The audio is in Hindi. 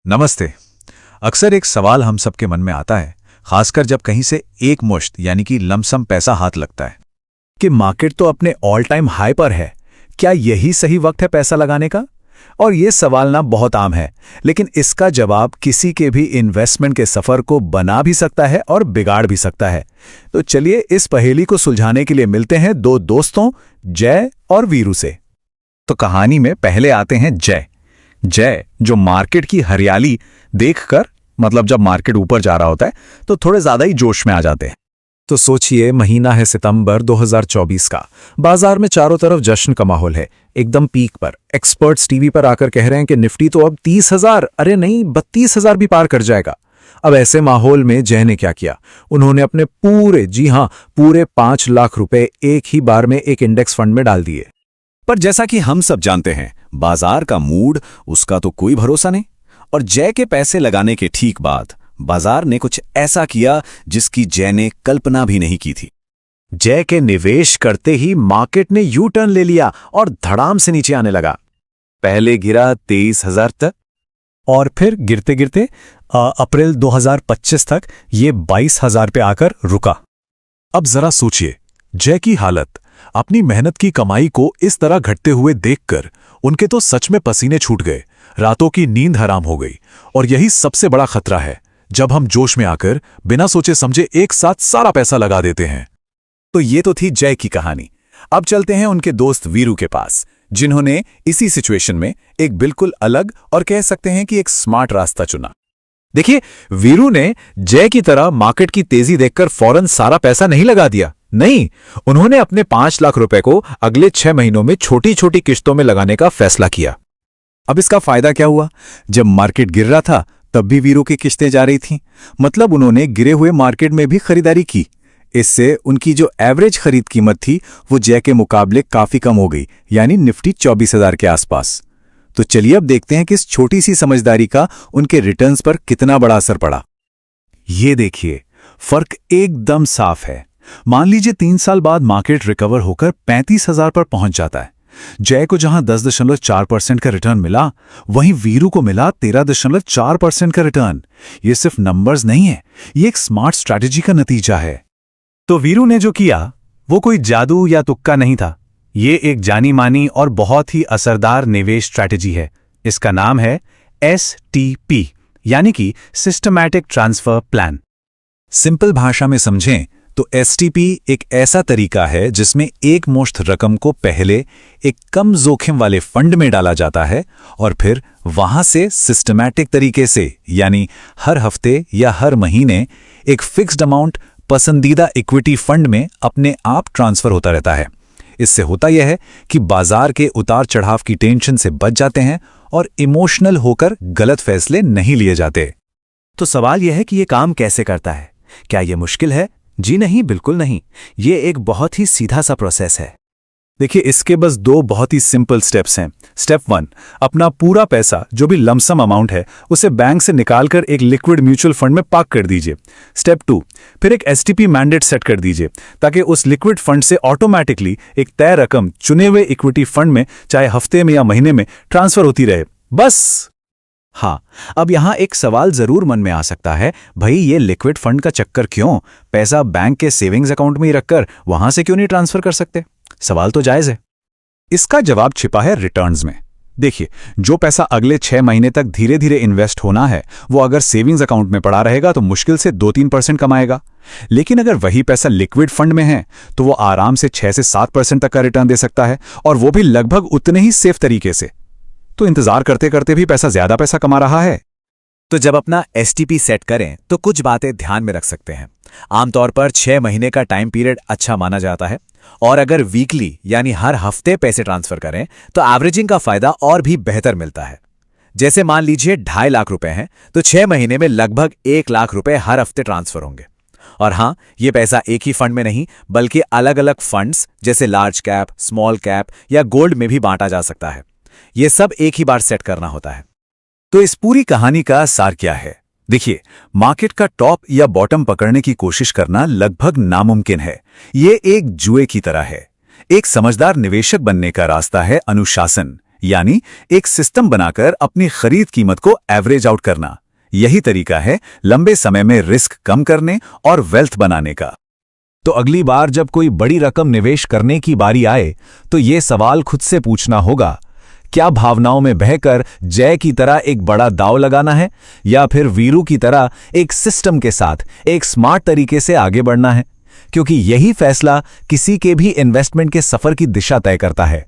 नमस्ते। अक्सर एक सवाल हम सबके मन में आता है, खासकर जब कहीं से एक मुश्त यानी कि लमसम पैसा हाथ लगता है कि मार्केट तो अपने ऑल टाइम हाई पर है, क्या यही सही वक्त है पैसा लगाने का? और ये सवाल ना बहुत आम है, लेकिन इसका जवाब किसी के भी इन्वेस्टमेंट के सफर को बना भी सकता है और बिगाड़ भी सकता है। तो चलिए इस पहेली को सुलझाने के लिए मिलते हैं दो दोस्तों, जय और वीरू से। तो कहानी में पहले आते हैं जय। जय जो मार्केट की हरियाली देखकर, मतलब जब मार्केट ऊपर जा रहा होता है तो थोड़े ज्यादा ही जोश में आ जाते हैं। तो सोचिए, महीना है सितंबर 2024 का। बाजार में चारों तरफ जश्न का माहौल है, एकदम पीक पर। एक्सपर्ट्स टीवी पर आकर कह रहे हैं कि निफ्टी तो अब 30,000, अरे नहीं 32,000 भी पार कर जाएगा। अब ऐसे माहौल में जय ने क्या किया? उन्होंने अपने पूरे, जी हां, पूरे 5 लाख रुपए एक ही बार में एक इंडेक्स फंड में डाल दिए। पर जैसा कि हम सब जानते हैं, बाजार का मूड, उसका तो कोई भरोसा नहीं। और जय के पैसे लगाने के ठीक बाद बाजार ने कुछ ऐसा किया जिसकी जय ने कल्पना भी नहीं की थी। जय के निवेश करते ही मार्केट ने यू टर्न ले लिया और धड़ाम से नीचे आने लगा। पहले गिरा 23,000 तक और फिर गिरते गिरते अप्रैल 2025 तक ये 22,000 पे आकर रुका। अब जरा सोचिए, जय की हालत। अपनी मेहनत की कमाई को इस तरह घटते हुए देखकर उनके तो सच में पसीने छूट गए, रातों की नींद हराम हो गई। और यही सबसे बड़ा खतरा है, जब हम जोश में आकर बिना सोचे समझे एक साथ सारा पैसा लगा देते हैं। तो ये तो थी जय की कहानी। अब चलते हैं उनके दोस्त वीरू के पास, जिन्होंने इसी सिचुएशन में एक बिल्कुल अलग और कह सकते हैं कि एक स्मार्ट रास्ता चुना। देखिए, वीरू ने जय की तरह मार्केट की तेजी देखकर फौरन सारा पैसा नहीं लगा दिया। नहीं, उन्होंने अपने 5 लाख रुपए को अगले 6 महीनों में छोटी छोटी किश्तों में लगाने का फैसला किया। अब इसका फायदा क्या हुआ? जब मार्केट गिर रहा था तब भी वीरू की किश्तें जा रही थीं। मतलब उन्होंने गिरे हुए मार्केट में भी खरीदारी की। इससे उनकी जो एवरेज खरीद कीमत थी वो जय के मुकाबले काफी कम हो गई, यानी निफ्टी 24,000 के आसपास। तो चलिए अब देखते हैं कि इस छोटी सी समझदारी का उनके रिटर्न्स पर कितना बड़ा असर पड़ा। ये देखिए, फर्क एकदम साफ है। मान लीजिए 3 साल बाद मार्केट रिकवर होकर 35,000 पर पहुंच जाता है। जय को जहां 10.4% का रिटर्न मिला, वहीं वीरू को मिला 13.4% का रिटर्न। ये सिर्फ नंबर्स नहीं है, ये एक स्मार्ट स्ट्रैटेजी का नतीजा है। तो वीरू ने जो किया वो कोई जादू या तुक्का नहीं था। ये एक जानी मानी और बहुत ही असरदार निवेश स्ट्रैटेजी है। इसका नाम है STP, यानी कि सिस्टमैटिक ट्रांसफर प्लान। सिंपल भाषा में समझें तो STP एक ऐसा तरीका है जिसमें एक मुश्त रकम को पहले एक कम जोखिम वाले फंड में डाला जाता है और फिर वहां से सिस्टमैटिक तरीके से, यानी हर हफ्ते या हर महीने, एक फिक्स्ड अमाउंट पसंदीदा इक्विटी फंड में अपने आप ट्रांसफर होता रहता है। इससे होता यह है कि बाजार के उतार चढ़ाव की टेंशन से बच जाते हैं और इमोशनल होकर गलत फैसले नहीं लिए जाते। तो सवाल यह है कि यह काम कैसे करता है? क्या यह मुश्किल है? जी नहीं, बिल्कुल नहीं। ये एक बहुत ही सीधा सा प्रोसेस है। देखिए, इसके बस 2 बहुत ही सिंपल स्टेप्स हैं। स्टेप 1, अपना पूरा पैसा, जो भी लमसम अमाउंट है, उसे बैंक से निकालकर एक लिक्विड म्यूचुअल फंड में पार्क कर दीजिए। स्टेप 2, फिर एक STP मैंडेट सेट कर दीजिए ताकि उस लिक्विड फंड से ऑटोमेटिकली एक तय रकम चुने हुए इक्विटी फंड में, चाहे हफ्ते में या महीने में, ट्रांसफर होती रहे। बस। हाँ, अब यहां एक सवाल जरूर मन में आ सकता है, भाई ये लिक्विड फंड का चक्कर क्यों? पैसा बैंक के सेविंग्स अकाउंट में ही रखकर वहां से क्यों नहीं ट्रांसफर कर सकते? सवाल तो जायज है। इसका जवाब छिपा है रिटर्न्स में। देखिए, जो पैसा अगले 6 महीने तक धीरे धीरे इन्वेस्ट होना है, वो अगर सेविंग्स अकाउंट में पड़ा रहेगा तो मुश्किल से 2-3% कमाएगा। लेकिन अगर वही पैसा लिक्विड फंड में है तो वो आराम से 6 से 7% तक का रिटर्न दे सकता है, और वो भी लगभग उतने ही सेफ तरीके से। तो इंतजार करते करते भी ज्यादा पैसा कमा रहा है। तो जब अपना STP सेट करें तो कुछ बातें ध्यान में रख सकते हैं। आमतौर पर 6 महीने का टाइम पीरियड अच्छा माना जाता है, और अगर वीकली यानी हर हफ्ते पैसे ट्रांसफर करें तो एवरेजिंग का फायदा और भी बेहतर मिलता है। जैसे मान लीजिए 2.5 लाख रुपए हैं तो 6 महीने में लगभग 1 लाख रुपए हर हफ्ते ट्रांसफर होंगे। और हाँ, ये पैसा एक ही फंड में नहीं बल्कि अलग अलग फंड्स जैसे लार्ज कैप, स्मॉल कैप या गोल्ड में भी बांटा जा सकता है। ये सब एक ही बार सेट करना होता है। तो इस पूरी कहानी का सार क्या है? देखिए, मार्केट का टॉप या बॉटम पकड़ने की कोशिश करना लगभग नामुमकिन है। ये एक जुए की तरह है। एक समझदार निवेशक बनने का रास्ता है अनुशासन, यानी एक सिस्टम बनाकर अपनी खरीद कीमत को एवरेज आउट करना। यही तरीका है लंबे समय में रिस्क कम करने और वेल्थ बनाने का। तो अगली बार जब कोई बड़ी रकम निवेश करने की बारी आए तो ये सवाल खुद से पूछना होगा, क्या भावनाओं में बहकर जय की तरह एक बड़ा दांव लगाना है या फिर वीरू की तरह एक सिस्टम के साथ एक स्मार्ट तरीके से आगे बढ़ना है? क्योंकि यही फैसला किसी के भी इन्वेस्टमेंट के सफर की दिशा तय करता है।